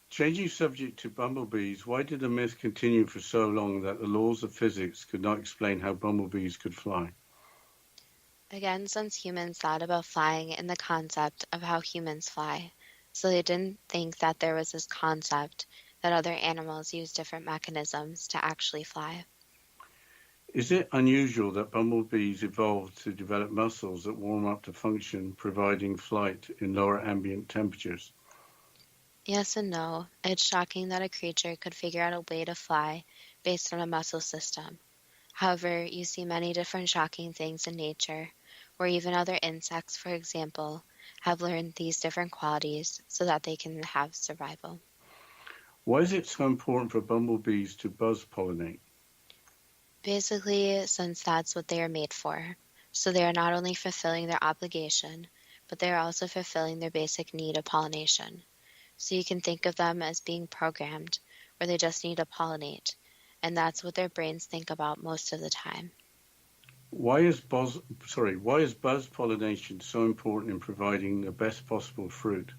Changing subject to bumblebees, why did the myth continue for so long that the laws of physics could not explain how bumblebees could fly? Again, since humans thought about flying in the concept of how humans fly, so they didn't think that there was this concept that other animals use different mechanisms to actually fly. Is it unusual that bumblebees evolved to develop muscles that warm up to function, providing flight in lower ambient temperatures? Yes and no. It's shocking that a creature could figure out a way to fly based on a muscle system. However, you see many different shocking things in nature, where even other insects, for example, have learned these different qualities so that they can have survival. Why is it so important for bumblebees to buzz pollinate? Basically, since that's what they are made for. So they are not only fulfilling their obligation, but they are also fulfilling their basic need of pollination. So you can think of them as being programmed, where they just need to pollinate, and that's what their brains think about most of the time. Why is buzz pollination so important in providing the best possible fruit?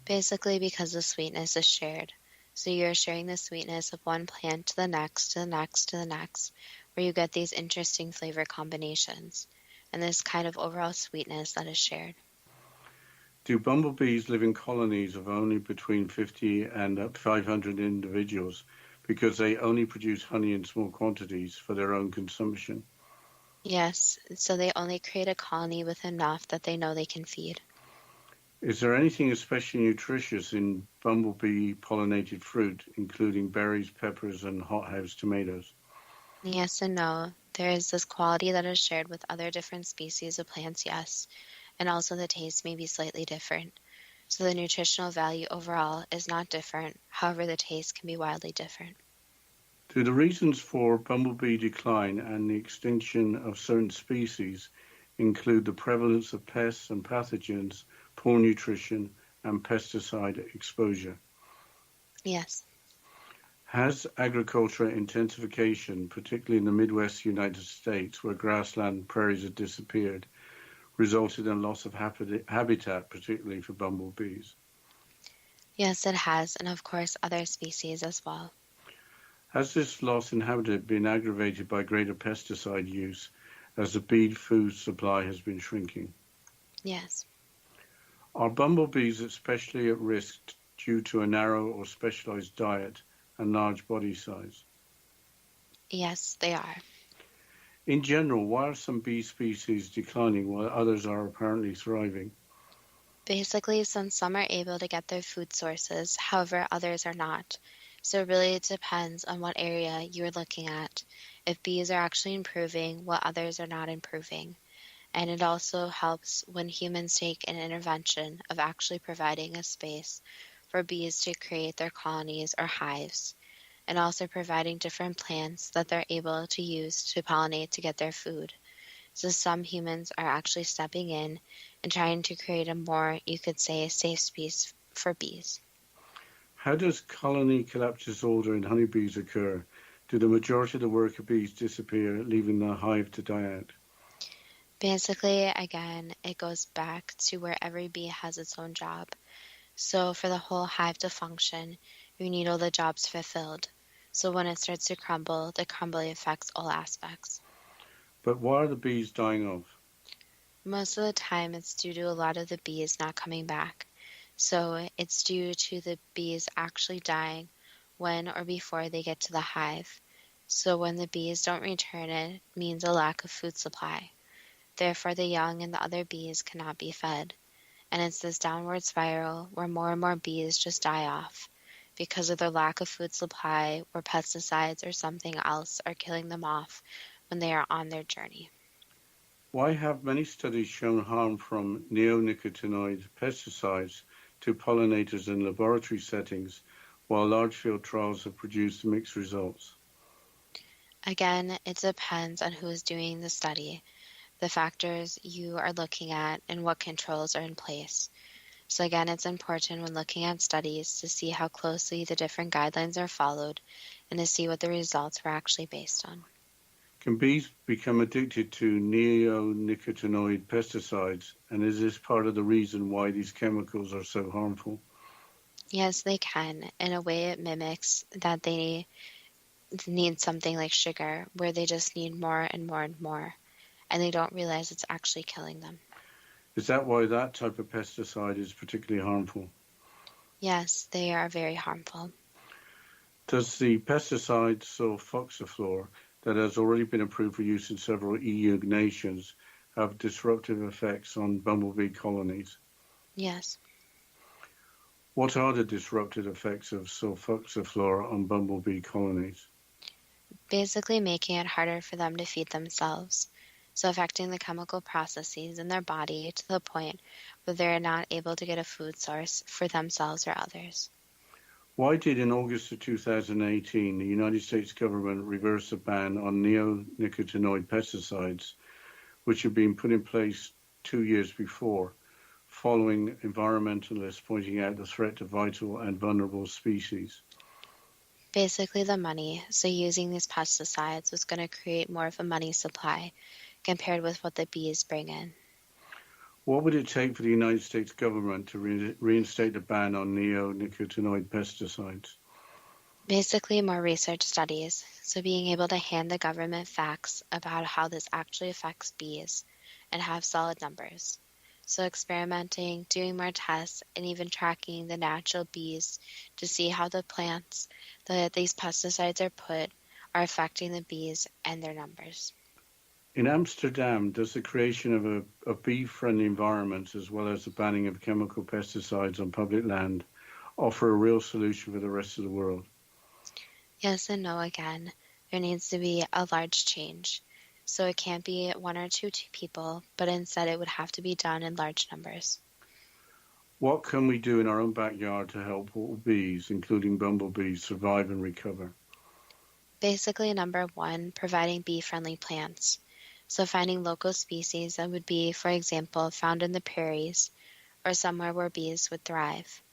Basically because the sweetness is shared. So you're sharing the sweetness of one plant to the next, to the next, to the next, where you get these interesting flavor combinations, and this kind of overall sweetness that is shared. Do bumblebees live in colonies of only between 50 and 500 individuals because they only produce honey in small quantities for their own consumption? Yes, so they only create a colony with enough that they know they can feed. Is there anything especially nutritious in bumblebee-pollinated fruit, including berries, peppers, and hothouse tomatoes? Yes and no. There is this quality that is shared with other different species of plants, yes, and also the taste may be slightly different. So the nutritional value overall is not different, however the taste can be wildly different. Do the reasons for bumblebee decline and the extinction of certain species include the prevalence of pests and pathogens, poor nutrition, and pesticide exposure? Yes. Has agricultural intensification, particularly in the Midwest United States, where grassland prairies have disappeared, resulted in loss of habitat, particularly for bumblebees? Yes, it has, and of course other species as well. Has this loss in habitat been aggravated by greater pesticide use as the bee food supply has been shrinking? Yes. Are bumblebees especially at risk due to a narrow or specialized diet and large body size? Yes, they are. In general, why are some bee species declining while others are apparently thriving? Basically, since some are able to get their food sources, however others are not. So really it depends on what area you're looking at, if bees are actually improving while others are not improving. And it also helps when humans take an intervention of actually providing a space for bees to create their colonies or hives, and also providing different plants that they're able to use to pollinate to get their food. So some humans are actually stepping in and trying to create a more, you could say, safe space for bees. How does colony collapse disorder in honeybees occur? Do the majority of the worker bees disappear, leaving the hive to die out? Basically, again, it goes back to where every bee has its own job. So for the whole hive to function, you need all the jobs fulfilled. So when it starts to crumble, the crumbling affects all aspects. But why are the bees dying off? Most of the time, it's due to a lot of the bees not coming back. So it's due to the bees actually dying when or before they get to the hive. So when the bees don't return, it means a lack of food supply. Therefore, the young and the other bees cannot be fed. And it's this downward spiral where more and more bees just die off because of their lack of food supply or pesticides or something else are killing them off when they are on their journey. Why have many studies shown harm from neonicotinoid pesticides to pollinators in laboratory settings, while large-field trials have produced mixed results? Again, it depends on who is doing the study, the factors you are looking at, and what controls are in place. So again, it's important when looking at studies to see how closely the different guidelines are followed and to see what the results were actually based on. Can bees become addicted to neonicotinoid pesticides, and is this part of the reason why these chemicals are so harmful? Yes, they can. In a way, it mimics that they need something like sugar, where they just need more and more and more, and they don't realize it's actually killing them. Is that why that type of pesticide is particularly harmful? Yes, they are very harmful. Does the pesticide sulfoxaflor, that has already been approved for use in several EU nations, have disruptive effects on bumblebee colonies? Yes. What are the disruptive effects of sulfoxaflor on bumblebee colonies? Basically making it harder for them to feed themselves, so affecting the chemical processes in their body to the point where they're not able to get a food source for themselves or others. Why did, in August of 2018, the United States government reverse the ban on neonicotinoid pesticides, which had been put in place 2 years before, following environmentalists pointing out the threat to vital and vulnerable species? Basically the money, so using these pesticides was going to create more of a money supply compared with what the bees bring in. What would it take for the United States government to reinstate the ban on neonicotinoid pesticides? Basically more research studies, so being able to hand the government facts about how this actually affects bees and have solid numbers. So experimenting, doing more tests, and even tracking the natural bees to see how the plants that these pesticides are put are affecting the bees and their numbers. In Amsterdam, does the creation of a bee-friendly environment, as well as the banning of chemical pesticides on public land, offer a real solution for the rest of the world? Yes and no again. There needs to be a large change. So it can't be one or two people, but instead it would have to be done in large numbers. What can we do in our own backyard to help all bees, including bumblebees, survive and recover? Basically, number one, providing bee-friendly plants. So finding local species that would be, for example, found in the prairies or somewhere where bees would thrive.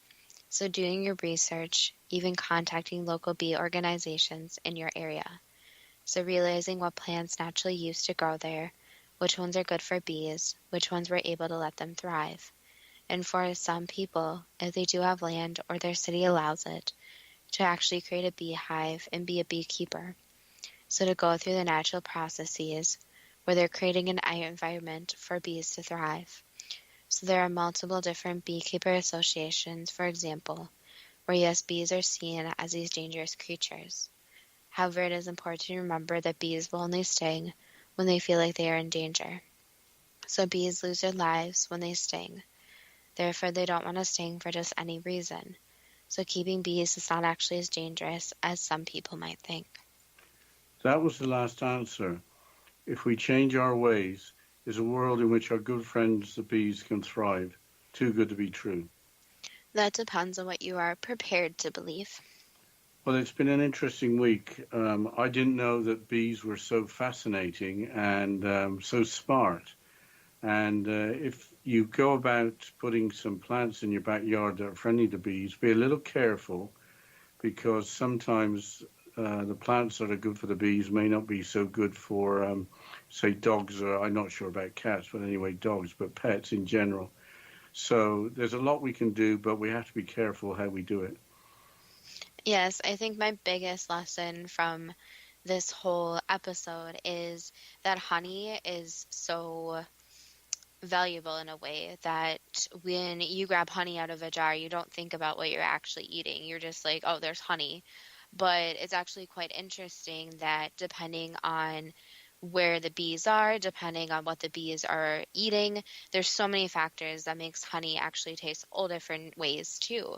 So doing your research, even contacting local bee organizations in your area. So realizing what plants naturally used to grow there, which ones are good for bees, which ones were able to let them thrive. And for some people, if they do have land or their city allows it, to actually create a beehive and be a beekeeper. So to go through the natural processes where they're creating an environment for bees to thrive. So there are multiple different beekeeper associations, for example, where yes, bees are seen as these dangerous creatures. However, it is important to remember that bees will only sting when they feel like they are in danger. So bees lose their lives when they sting. Therefore, they don't want to sting for just any reason. So keeping bees is not actually as dangerous as some people might think. That was the last answer. If we change our ways, is a world in which our good friends the bees can thrive too good to be true? That depends on what you are prepared to believe. Well, it's been an interesting week. I didn't know that bees were so fascinating and so smart. And if you go about putting some plants in your backyard that are friendly to bees, be a little careful, because sometimes the plants that are good for the bees may not be so good for, say, dogs, or I'm not sure about cats, but anyway, dogs, but pets in general. So there's a lot we can do, but we have to be careful how we do it. Yes, I think my biggest lesson from this whole episode is that honey is so valuable in a way that when you grab honey out of a jar, you don't think about what you're actually eating. You're just like, oh, there's honey. But it's actually quite interesting that depending on where the bees are, depending on what the bees are eating. There's so many factors that makes honey actually taste all different ways too.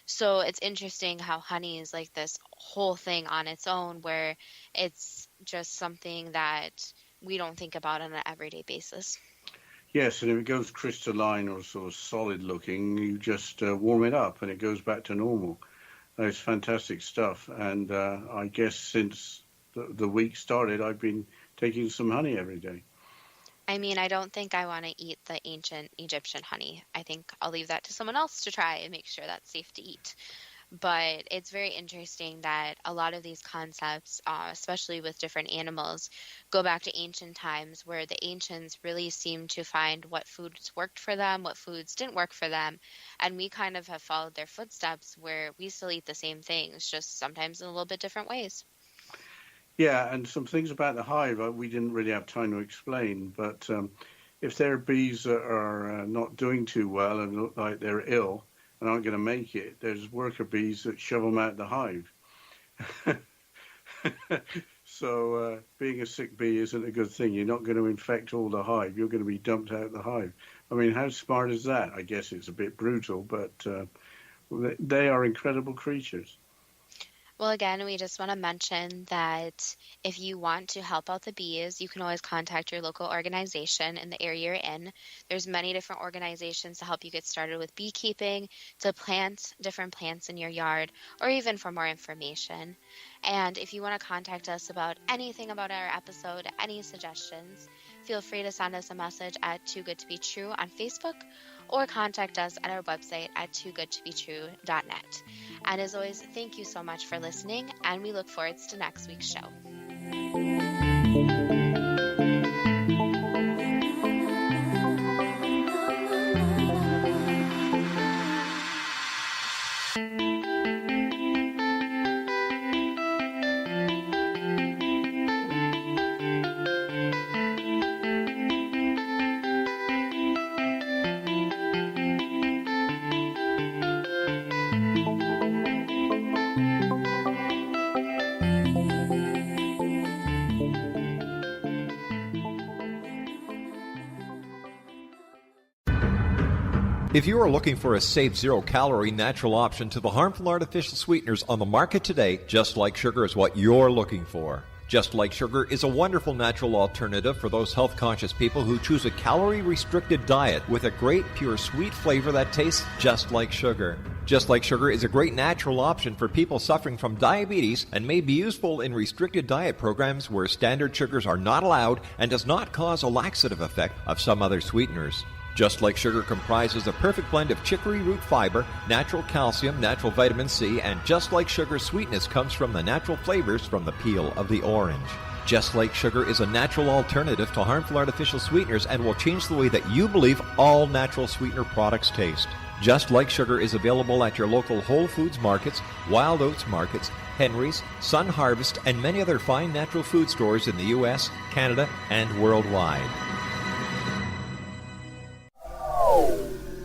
So it's interesting how honey is like this whole thing on its own, where it's just something that we don't think about on an everyday basis. Yes, and if it goes crystalline or sort of solid looking, you just warm it up and it goes back to normal. It's fantastic stuff. And I guess since the week started, I've been taking some honey every day. I mean, I don't think I want to eat the ancient Egyptian honey. I think I'll leave that to someone else to try and make sure that's safe to eat. But it's very interesting that a lot of these concepts, especially with different animals, go back to ancient times, where the ancients really seem to find what foods worked for them, what foods didn't work for them. And we kind of have followed their footsteps, where we still eat the same things, just sometimes in a little bit different ways. Yeah, and some things about the hive we didn't really have time to explain, but if there are bees that are not doing too well and look like they're ill and aren't going to make it, there's worker bees that shove them out the hive. So being a sick bee isn't a good thing. You're not going to infect all the hive. You're going to be dumped out the hive. I mean, how smart is that? I guess it's a bit brutal, but they are incredible creatures. Well, again, we just want to mention that if you want to help out the bees, you can always contact your local organization in the area you're in. There's many different organizations to help you get started with beekeeping, to plant different plants in your yard, or even for more information. And if you want to contact us about anything about our episode, any suggestions, feel free to send us a message at Too Good to Be True on Facebook, or contact us at our website at toogoodtobetrue.net. And as always, thank you so much for listening, and we look forward to next week's show. If you are looking for a safe, zero-calorie natural option to the harmful artificial sweeteners on the market today, Just Like Sugar is what you're looking for. Just Like Sugar is a wonderful natural alternative for those health-conscious people who choose a calorie-restricted diet with a great, pure, sweet flavor that tastes just like sugar. Just Like Sugar is a great natural option for people suffering from diabetes and may be useful in restricted diet programs where standard sugars are not allowed and does not cause a laxative effect of some other sweeteners. Just Like Sugar comprises a perfect blend of chicory root fiber, natural calcium, natural vitamin C, and Just Like Sugar's sweetness comes from the natural flavors from the peel of the orange. Just Like Sugar is a natural alternative to harmful artificial sweeteners and will change the way that you believe all natural sweetener products taste. Just Like Sugar is available at your local Whole Foods markets, Wild Oats markets, Henry's, Sun Harvest, and many other fine natural food stores in the U.S., Canada, and worldwide.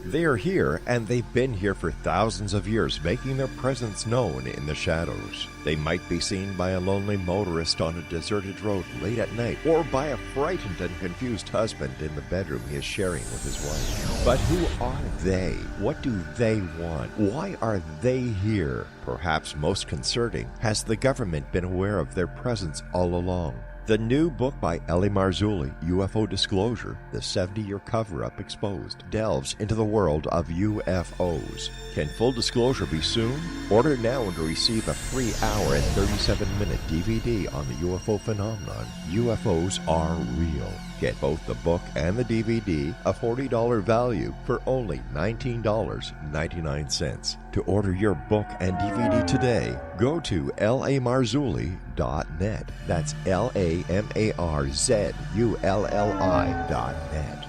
They are here, and they've been here for thousands of years, making their presence known in the shadows. They might be seen by a lonely motorist on a deserted road late at night, or by a frightened and confused husband in the bedroom he is sharing with his wife. But who are they? What do they want? Why are they here? Perhaps most concerning, has the government been aware of their presence all along? The new book by Ellie Marzulli, UFO Disclosure, the 70-year cover-up exposed, delves into the world of UFOs. Can full disclosure be soon? Order now and receive a free hour and 37-minute DVD on the UFO phenomenon. UFOs are real. Get both the book and the DVD, a $40 value, for only $19.99. To order your book and DVD today, go to lamarzulli.net. That's LAMARZULLI.net.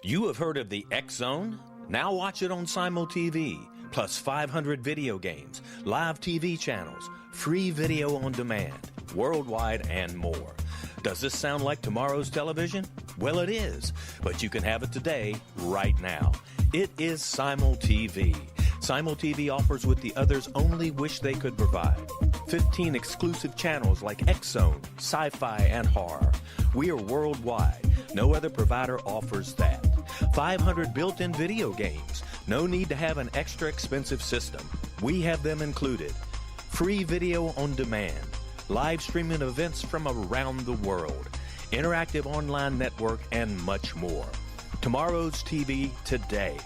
You have heard of the X Zone? Now watch it on Simul TV, plus 500 video games, live TV channels, free video on demand, worldwide, and more. Does this sound like tomorrow's television? Well, it is, but you can have it today, right now. It is Simul TV. SimulTV offers what the others only wish they could provide. 15 exclusive channels like X-Zone, Sci-Fi, and Horror. We are worldwide. No other provider offers that. 500 built-in video games. No need to have an extra expensive system. We have them included. Free video on demand. Live streaming events from around the world. Interactive online network, and much more. Tomorrow's TV today.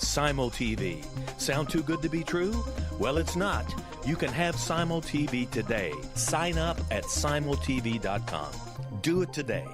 SimulTV. Sound too good to be true? Well, it's not. You can have SimulTV today. Sign up at simultv.com. Do it today.